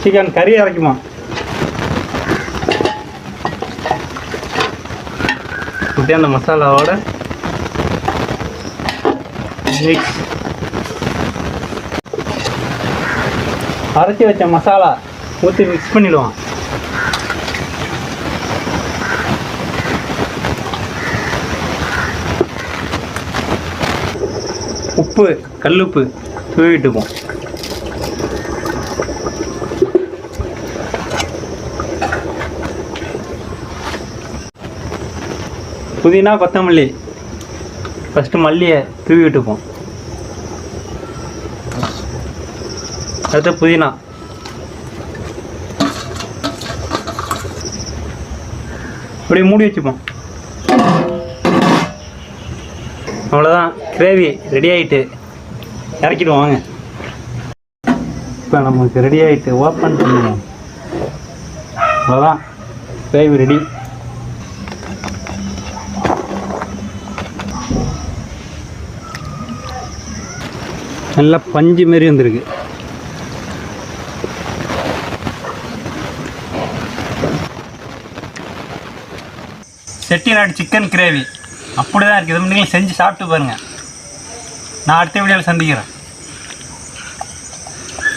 Chicken கறி அரைக்குமா? இப்படி அந்த மசாலாவோட மிக்ஸ். அரைச்சி வச்ச மசாலா ஊற்றி மிக்ஸ் பண்ணிடுவான். உப்பு, கல்லுப்பு தூவிட்டுப்போம். புதினா, கொத்தமல்லி ஃபஸ்ட்டு மல்லியை தூவி விட்டுப்போம். அடுத்து புதினா, அப்படியே மூடி வச்சுப்போம். அவ்வளோதான், கிரேவி ரெடி ஆகிட்டு. இறக்கிடுவோம் வாங்க. இப்போ நமக்கு ரெடி ஆகிட்டு, ஓப்பன் பண்ணுவோம். அவ்வளோதான், கிரேவி ரெடி. நல்லா பஞ்சு மாரி வந்திருக்கு. செட்டிநாடு சிக்கன் கிரேவி அப்படி தான் இருக்குது. இது நீங்கள் செஞ்சு சாப்பிட்டு பாருங்கள். நான் அடுத்த வீடியோவில் சந்திக்கிறேன்.